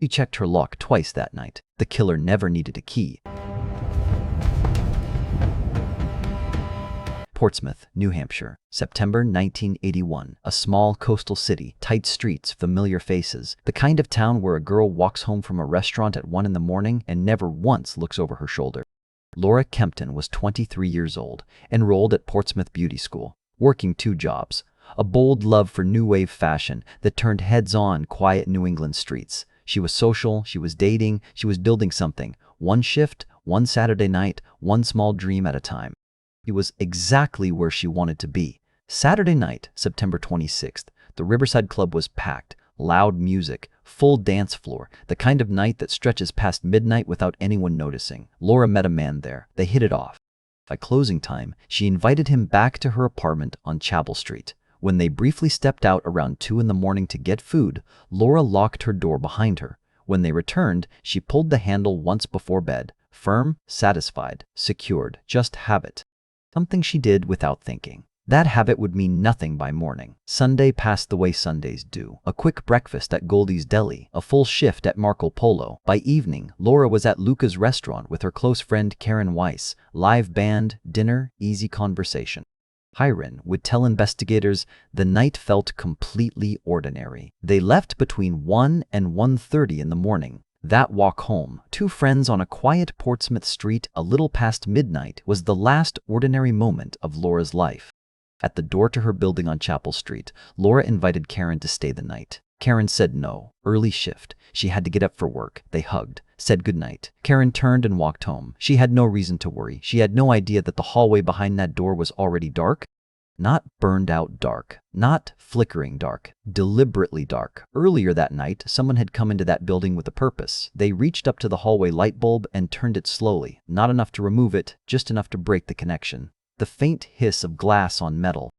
He checked her lock twice that night. The killer never needed a key. Portsmouth, New Hampshire, September 1981. A small coastal city, tight streets, familiar faces. The kind of town where a girl walks home from a restaurant at 1 in the morning and never once looks over her shoulder. Laura Kempton was 23 years old, enrolled at Portsmouth Beauty School, working 2 jobs. A bold love for new wave fashion that turned heads on quiet New England streets. She was social, she was dating, she was building something. One shift, one Saturday night, one small dream at a time. He was exactly where she wanted to be. Saturday night, September 26th, the Riverside Club was packed. Loud music, full dance floor, the kind of night that stretches past midnight without anyone noticing. Laura met a man there. They hit it off. By closing time, she invited him back to her apartment on Chapel Street. When they briefly stepped out around 2 in the morning to get food, Laura locked her door behind her. When they returned, she pulled the handle once before bed. Firm, satisfied, secured, just habit. Something she did without thinking. That habit would mean nothing by morning. Sunday passed the way Sundays do. A quick breakfast at Goldie's Deli, a full shift at Marco Polo. By evening, Laura was at Luca's restaurant with her close friend Karen Weiss. Live band, dinner, easy conversation. Hiren would tell investigators the night felt completely ordinary. They left between 1 and 1:30 in the morning. That walk home, 2 friends on a quiet Portsmouth street a little past midnight, was the last ordinary moment of Laura's life. At the door to her building on Chapel Street, Laura invited Karen to stay the night. Karen said no. Early shift. She had to get up for work. They hugged, said goodnight. Karen turned and walked home. She had no reason to worry. She had no idea that the hallway behind that door was already dark. Not burned out dark, not flickering dark, deliberately dark. Earlier that night, someone had come into that building with a purpose. They reached up to the hallway light bulb and turned it slowly, not enough to remove it, just enough to break the connection. The faint hiss of glass on metal.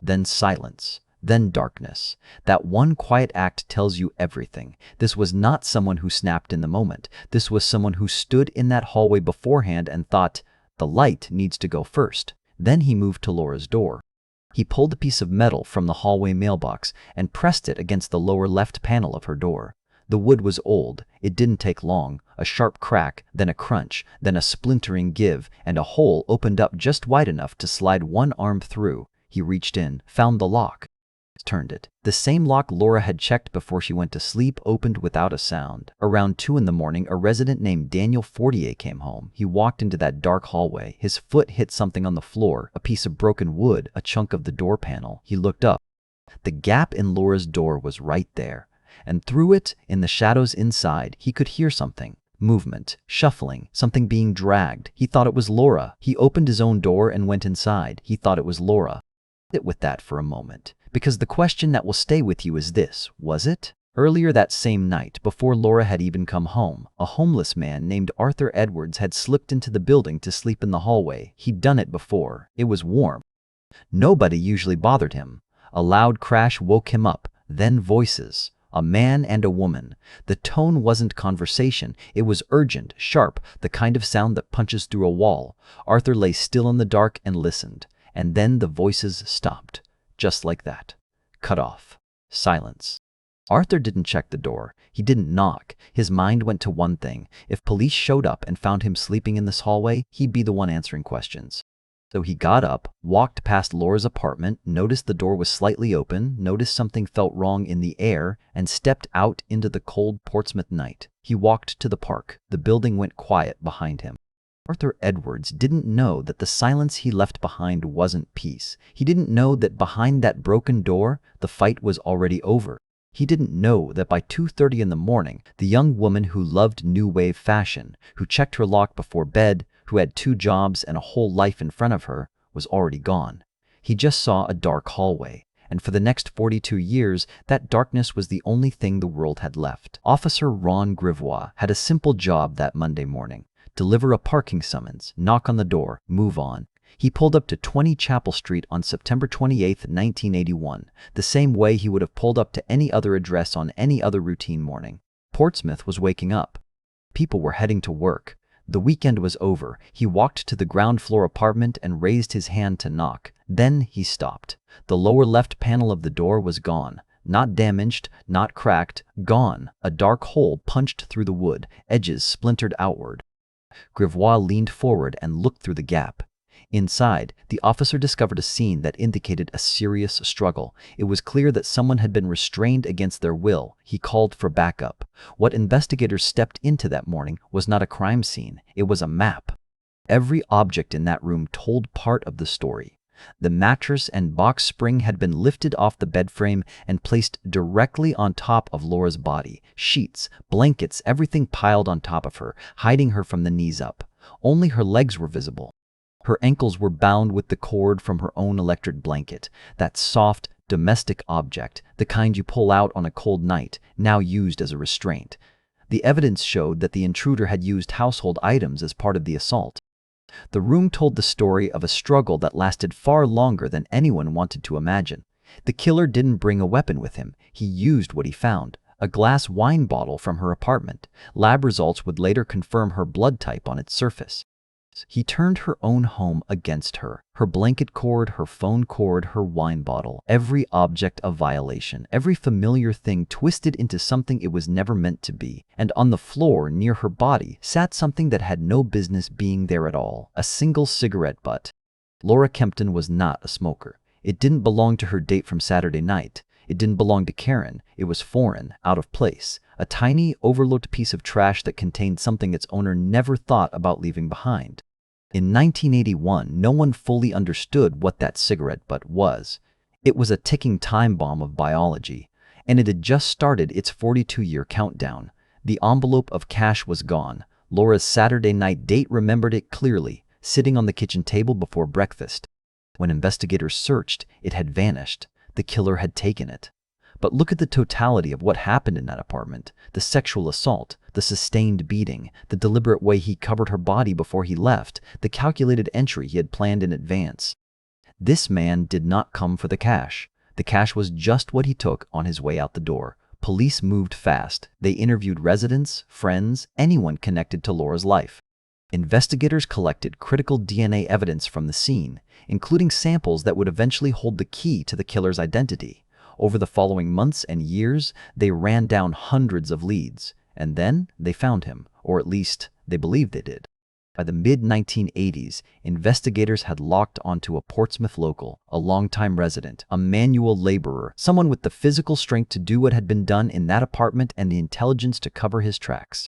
Then silence. Then darkness. That one quiet act tells you everything. This was not someone who snapped in the moment. This was someone who stood in that hallway beforehand and thought, the light needs to go first. Then he moved to Laura's door. He pulled a piece of metal from the hallway mailbox and pressed it against the lower left panel of her door. The wood was old. It didn't take long. A sharp crack, then a crunch, then a splintering give, and a hole opened up just wide enough to slide one arm through. He reached in, found the lock, turned it. The same lock Laura had checked before she went to sleep opened without a sound. Around 2 in the morning, a resident named Daniel Fortier came home. He walked into that dark hallway. His foot hit something on the floor, a piece of broken wood, a chunk of the door panel. He looked up. The gap in Laura's door was right there. And through it, in the shadows inside, he could hear something. Movement, shuffling, something being dragged. He thought it was Laura. He opened his own door and went inside. He thought it was Laura. Sit with that for a moment. Because the question that will stay with you is this: was it? Earlier that same night, before Laura had even come home, a homeless man named Arthur Edwards had slipped into the building to sleep in the hallway. He'd done it before. It was warm. Nobody usually bothered him. A loud crash woke him up, then voices. A man and a woman. The tone wasn't conversation. It was urgent, sharp, the kind of sound that punches through a wall. Arthur lay still in the dark and listened. And then the voices stopped. Just like that. Cut off. Silence. Arthur didn't check the door. He didn't knock. His mind went to one thing. If police showed up and found him sleeping in this hallway, he'd be the one answering questions. So he got up, walked past Laura's apartment, noticed the door was slightly open, noticed something felt wrong in the air, and stepped out into the cold Portsmouth night. He walked to the park. The building went quiet behind him. Arthur Edwards didn't know that the silence he left behind wasn't peace. He didn't know that behind that broken door, the fight was already over. He didn't know that by 2:30 in the morning, the young woman who loved new wave fashion, who checked her lock before bed, who had 2 jobs and a whole life in front of her, was already gone. He just saw a dark hallway, and for the next 42 years, that darkness was the only thing the world had left. Officer Ron Grivois had a simple job that Monday morning: deliver a parking summons, knock on the door, move on. He pulled up to 20 Chapel Street on September 28, 1981, the same way he would have pulled up to any other address on any other routine morning. Portsmouth was waking up. People were heading to work. The weekend was over. He walked to the ground floor apartment and raised his hand to knock. Then he stopped. The lower left panel of the door was gone. not damaged, not cracked, gone, a dark hole punched through the wood, edges splintered outward. Grivois leaned forward and looked through the gap. Inside, the officer discovered a scene that indicated a serious struggle. It was clear that someone had been restrained against their will. He called for backup. What investigators stepped into that morning was not a crime scene, it was a map. Every object in that room told part of the story. The mattress and box spring had been lifted off the bed frame and placed directly on top of Laura's body. Sheets, blankets, everything piled on top of her, hiding her from the knees up. Only her legs were visible. Her ankles were bound with the cord from her own electric blanket, that soft, domestic object, the kind you pull out on a cold night, now used as a restraint. The evidence showed that the intruder had used household items as part of the assault. The room told the story of a struggle that lasted far longer than anyone wanted to imagine. The killer didn't bring a weapon with him. He used what he found, a glass wine bottle from her apartment. Lab results would later confirm her blood type on its surface. He turned her own home against her. Her blanket cord, her phone cord, her wine bottle. Every object a violation. Every familiar thing twisted into something it was never meant to be. And on the floor near her body sat something that had no business being there at all. A single cigarette butt. Laura Kempton was not a smoker. It didn't belong to her date from Saturday night. It didn't belong to Karen. It was foreign, out of place. A tiny, overlooked piece of trash that contained something its owner never thought about leaving behind. In 1981, no one fully understood what that cigarette butt was. It was a ticking time bomb of biology, and it had just started its 42-year countdown. The envelope of cash was gone. Laura's Saturday night date remembered it clearly, sitting on the kitchen table before breakfast. When investigators searched, it had vanished. The killer had taken it. But look at the totality of what happened in that apartment. The sexual assault, the sustained beating, the deliberate way he covered her body before he left, the calculated entry he had planned in advance. This man did not come for the cash. The cash was just what he took on his way out the door. Police moved fast. They interviewed residents, friends, anyone connected to Laura's life. Investigators collected critical DNA evidence from the scene, including samples that would eventually hold the key to the killer's identity. Over the following months and years, they ran down hundreds of leads, and then they found him, or at least they believed they did. By the mid-1980s, investigators had locked onto a Portsmouth local, a longtime resident, a manual laborer, someone with the physical strength to do what had been done in that apartment and the intelligence to cover his tracks.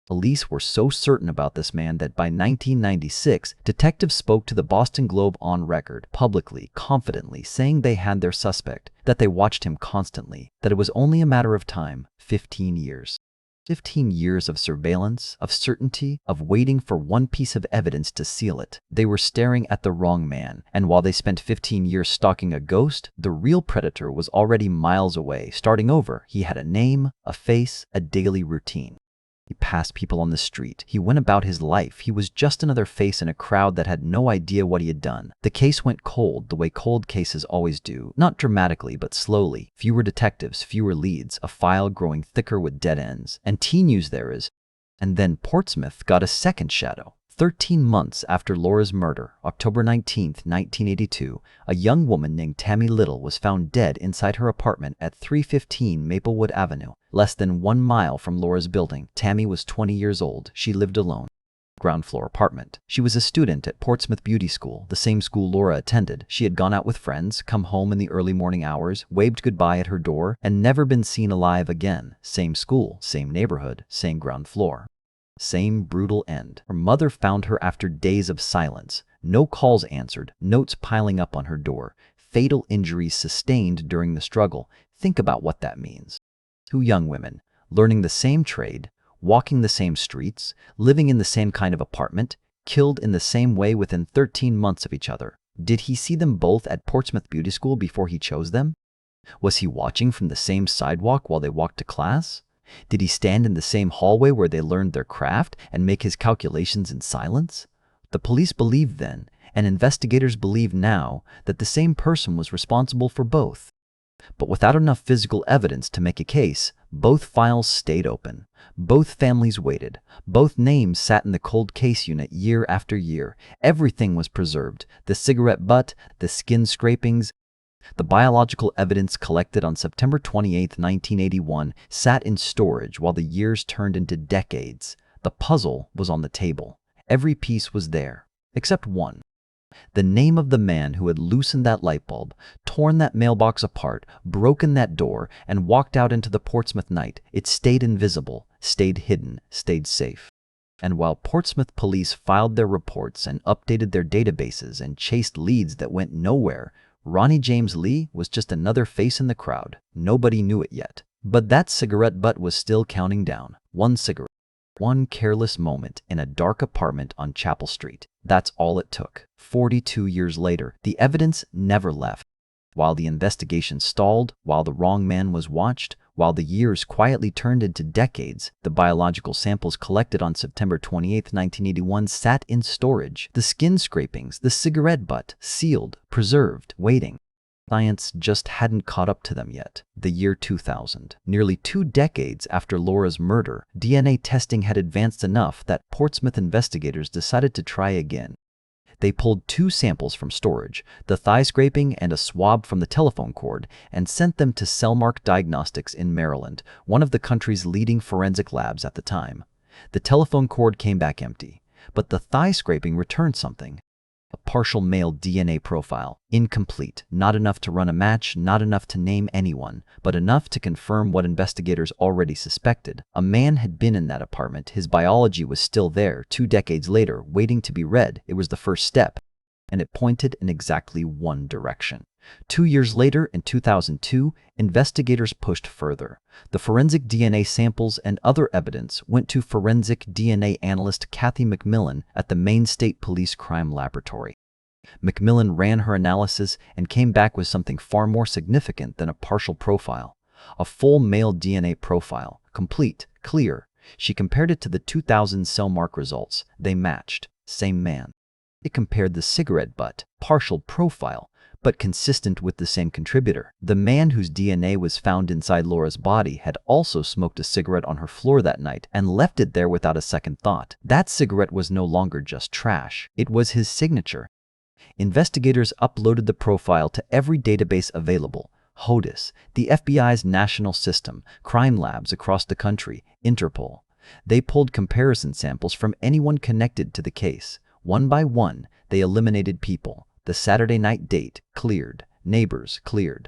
Police were so certain about this man that by 1996, detectives spoke to the Boston Globe on record, publicly, confidently, saying they had their suspect, that they watched him constantly, that it was only a matter of time, 15 years. 15 years of surveillance, of certainty, of waiting for one piece of evidence to seal it. They were staring at the wrong man, and while they spent 15 years stalking a ghost, the real predator was already miles away, starting over. He had a name, a face, a daily routine. He passed people on the street. He went about his life. He was just another face in a crowd that had no idea what he had done. The case went cold, the way cold cases always do. Not dramatically, but slowly. Fewer detectives, fewer leads, a file growing thicker with dead ends. And T-News there is. And then Portsmouth got a second shadow. 13 months after Laura's murder, October 19, 1982, a young woman named Tammy Little was found dead inside her apartment at 315 Maplewood Avenue, less than 1 mile from Laura's building. Tammy was 20 years old. She lived alone. Ground floor apartment. She was a student at Portsmouth Beauty School, the same school Laura attended. She had gone out with friends, come home in the early morning hours, waved goodbye at her door, and never been seen alive again. Same school, same neighborhood, same ground floor. Same brutal end. Her mother found her after days of silence. No calls answered, notes piling up on her door, fatal injuries sustained during the struggle. Think about what that means. 2 young women, learning the same trade, walking the same streets, living in the same kind of apartment, killed in the same way within 13 months of each other. Did he see them both at Portsmouth Beauty School before he chose them? Was he watching from the same sidewalk while they walked to class? Did he stand in the same hallway where they learned their craft and make his calculations in silence? The police believed then, and investigators believe now, that the same person was responsible for both. But without enough physical evidence to make a case, both files stayed open. Both families waited. Both names sat in the cold case unit year after year. Everything was preserved. The cigarette butt, the skin scrapings, The biological evidence collected on September 28, 1981, sat in storage while the years turned into decades. The puzzle was on the table. Every piece was there, except one. The name of the man who had loosened that light bulb, torn that mailbox apart, broken that door, and walked out into the Portsmouth night. It stayed invisible, stayed hidden, stayed safe. And while Portsmouth police filed their reports and updated their databases and chased leads that went nowhere, Ronnie James Lee was just another face in the crowd. Nobody knew it yet. But that cigarette butt was still counting down. One cigarette. One careless moment in a dark apartment on Chapel Street. That's all it took. 42 years later, the evidence never left. While the investigation stalled, while the wrong man was watched, while the years quietly turned into decades, the biological samples collected on September 28, 1981 sat in storage. The skin scrapings, the cigarette butt, sealed, preserved, waiting. Science just hadn't caught up to them yet. The year 2000. Nearly 2 decades after Laura's murder, DNA testing had advanced enough that Portsmouth investigators decided to try again. They pulled 2 samples from storage, the thigh scraping and a swab from the telephone cord, and sent them to Cellmark Diagnostics in Maryland, one of the country's leading forensic labs at the time. The telephone cord came back empty, but the thigh scraping returned something. A partial male DNA profile, incomplete, not enough to run a match, not enough to name anyone, but enough to confirm what investigators already suspected. A man had been in that apartment. His biology was still there 2 decades later, waiting to be read. It was the first step, and it pointed in exactly one direction. 2 years later, in 2002, investigators pushed further. The forensic DNA samples and other evidence went to forensic DNA analyst Kathy McMillan at the Maine State Police Crime Laboratory. McMillan ran her analysis and came back with something far more significant than a partial profile. A full male DNA profile, complete, clear. She compared it to the 2000 Cellmark results. They matched. Same man. It compared the cigarette butt, partial profile, but consistent with the same contributor. The man whose DNA was found inside Laura's body had also smoked a cigarette on her floor that night and left it there without a second thought. That cigarette was no longer just trash. It was his signature. Investigators uploaded the profile to every database available. HODIS, the FBI's national system, crime labs across the country, Interpol. They pulled comparison samples from anyone connected to the case. One by one, they eliminated people. The Saturday night date, cleared. Neighbors, cleared.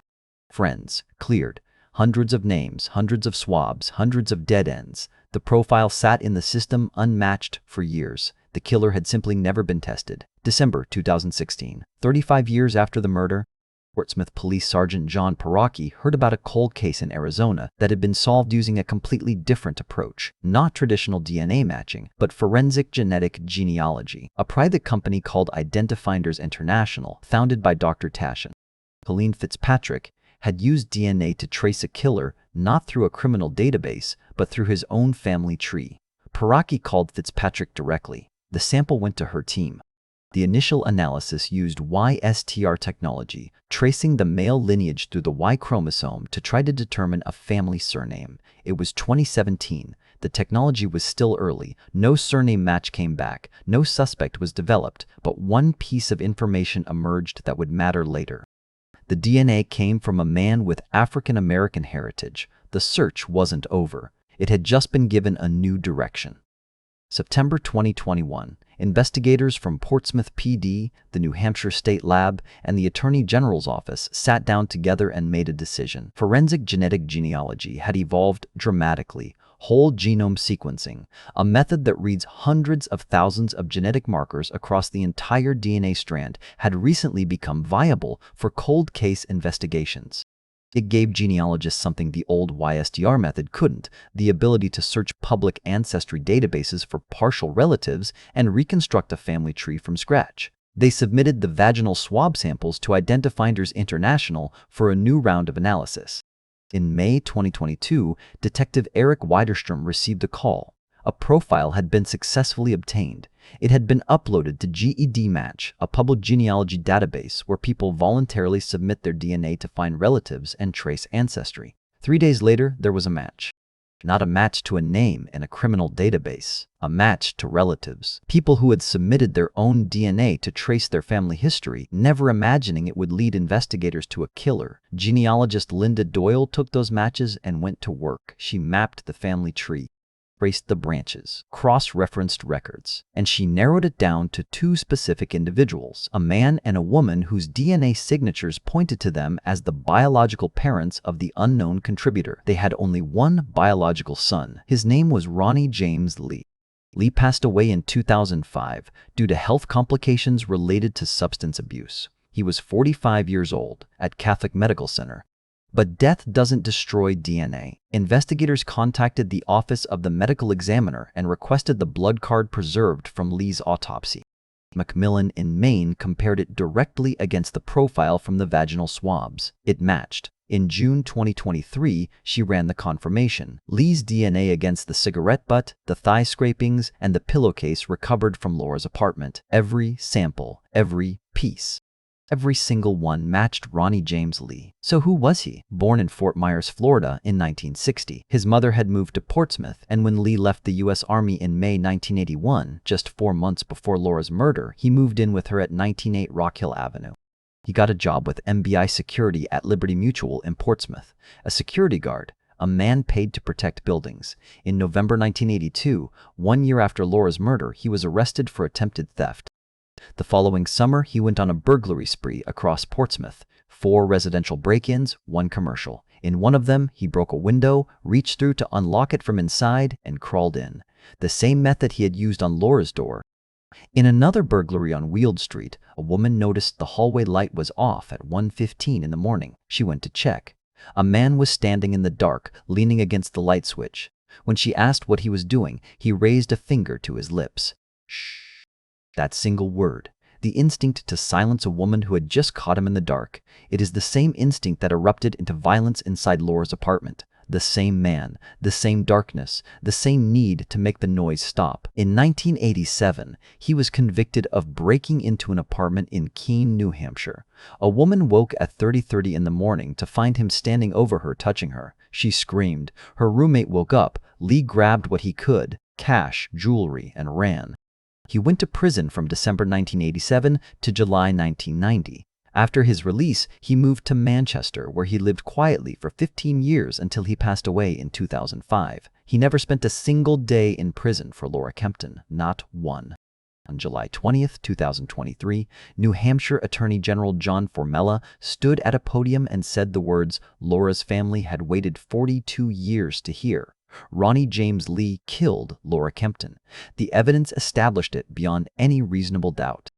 Friends, cleared. Hundreds of names, hundreds of swabs, hundreds of dead ends. The profile sat in the system unmatched for years. The killer had simply never been tested. December 2016. 35 years after the murder, Portsmouth Police Sergeant John Paracchi heard about a cold case in Arizona that had been solved using a completely different approach. Not traditional DNA matching, but forensic genetic genealogy. A private company called Identifinders International, founded by Dr. Tashin. Colleen Fitzpatrick had used DNA to trace a killer not through a criminal database, but through his own family tree. Paracchi called Fitzpatrick directly. The sample went to her team. The initial analysis used YSTR technology, tracing the male lineage through the Y chromosome to try to determine a family surname. It was 2017. The technology was still early. No surname match came back. No suspect was developed, but one piece of information emerged that would matter later. The DNA came from a man with African American heritage. The search wasn't over. It had just been given a new direction. September 2021. Investigators from Portsmouth PD, the New Hampshire State Lab, and the Attorney General's Office sat down together and made a decision. Forensic genetic genealogy had evolved dramatically. Whole genome sequencing, a method that reads hundreds of thousands of genetic markers across the entire DNA strand, had recently become viable for cold case investigations. It gave genealogists something the old YSDR method couldn't: the ability to search public ancestry databases for partial relatives and reconstruct a family tree from scratch. They submitted the vaginal swab samples to Identifinders International for a new round of analysis. In May 2022, Detective Eric Widerstrom received a call. A profile had been successfully obtained. It had been uploaded to GED Match, a public genealogy database where people voluntarily submit their DNA to find relatives and trace ancestry. 3 days later, there was a match. Not a match to a name in a criminal database. A match to relatives. People who had submitted their own DNA to trace their family history, never imagining it would lead investigators to a killer. Genealogist Linda Doyle took those matches and went to work. She mapped the family tree, traced the branches, cross-referenced records, and she narrowed it down to two specific individuals, a man and a woman whose DNA signatures pointed to them as the biological parents of the unknown contributor. They had only one biological son. His name was Ronnie James Lee. Lee passed away in 2005 due to health complications related to substance abuse. He was 45 years old at Catholic Medical Center. But death doesn't destroy DNA. Investigators contacted the Office of the Medical Examiner and requested the blood card preserved from Lee's autopsy. Macmillan in Maine compared it directly against the profile from the vaginal swabs. It matched. In June 2023, she ran the confirmation. Lee's DNA against the cigarette butt, the thigh scrapings, and the pillowcase recovered from Laura's apartment. Every sample, every piece, every single one matched Ronnie James Lee. So who was he? Born in Fort Myers, Florida in 1960. His mother had moved to Portsmouth, and when Lee left the U.S. Army in May 1981, just 4 months before Laura's murder, he moved in with her at 198 Rock Hill Avenue. He got a job with MBI Security at Liberty Mutual in Portsmouth, a security guard, a man paid to protect buildings. In November 1982, 1 year after Laura's murder, he was arrested for attempted theft. The following summer, he went on a burglary spree across Portsmouth. 4 residential break-ins, 1 commercial. In one of them, he broke a window, reached through to unlock it from inside, and crawled in. The same method he had used on Laura's door. In another burglary on Weald Street, a woman noticed the hallway light was off at 1:15 in the morning. She went to check. A man was standing in the dark, leaning against the light switch. When she asked what he was doing, he raised a finger to his lips. Shh. That single word. The instinct to silence a woman who had just caught him in the dark. It is the same instinct that erupted into violence inside Laura's apartment. The same man, the same darkness, the same need to make the noise stop. In 1987, he was convicted of breaking into an apartment in Keene, New Hampshire. A woman woke at 30:30 in the morning to find him standing over her, touching her. She screamed. Her roommate woke up. Lee grabbed what he could, cash, jewelry, and ran. He went to prison from December 1987 to July 1990. After his release, he moved to Manchester, where he lived quietly for 15 years until he passed away in 2005. He never spent a single day in prison for Laura Kempton, not one. On July 20th, 2023, New Hampshire Attorney General John Formella stood at a podium and said the words Laura's family had waited 42 years to hear. Ronnie James Lee killed Laura Kempton. The evidence established it beyond any reasonable doubt.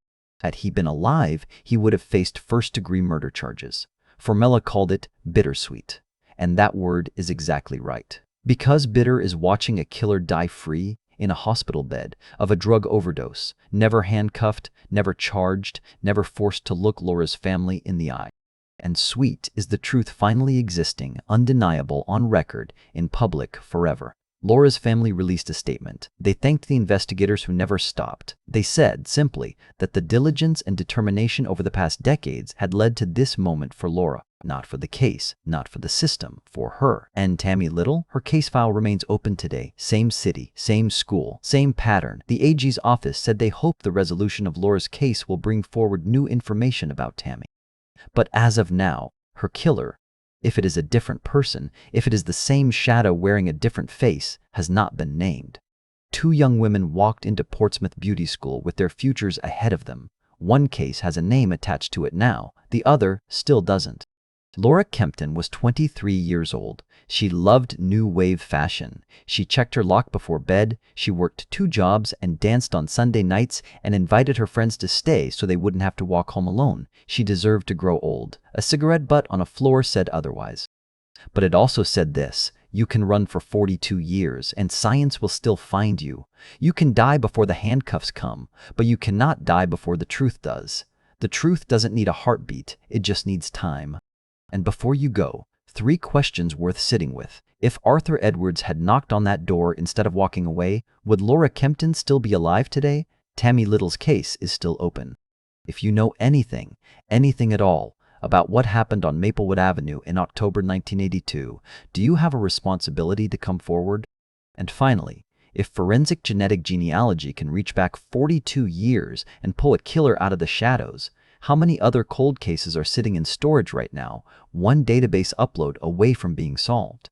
Had he been alive, he would have faced first-degree murder charges. Formella called it bittersweet. And that word is exactly right. Because bitter is watching a killer die free in a hospital bed of a drug overdose, never handcuffed, never charged, never forced to look Laura's family in the eye. And sweet is the truth finally existing, undeniable, on record, in public, forever. Laura's family released a statement. They thanked the investigators who never stopped. They said, simply, that the diligence and determination over the past decades had led to this moment for Laura. Not for the case, not for the system, for her. And Tammy Little? Her case file remains open today. Same city, same school, same pattern. The AG's office said they hope the resolution of Laura's case will bring forward new information about Tammy. But as of now, her killer, if it is a different person, if it is the same shadow wearing a different face, has not been named. 2 young women walked into Portsmouth Beauty School with their futures ahead of them. One case has a name attached to it now, the other still doesn't. Laura Kempton was 23 years old. She loved new wave fashion. She checked her lock before bed. She worked 2 jobs and danced on Sunday nights and invited her friends to stay so they wouldn't have to walk home alone. She deserved to grow old. A cigarette butt on a floor said otherwise. But it also said this: you can run for 42 years and science will still find you. You can die before the handcuffs come, but you cannot die before the truth does. The truth doesn't need a heartbeat, it just needs time. And before you go, 3 questions worth sitting with. If Arthur Edwards had knocked on that door instead of walking away, would Laura Kempton still be alive today? Tammy Little's case is still open. If you know anything at all, about what happened on Maplewood Avenue in October 1982. Do you have a responsibility to come forward? And finally, if forensic genetic genealogy can reach back 42 years and pull a killer out of the shadows, how many other cold cases are sitting in storage right now, one database upload away from being solved?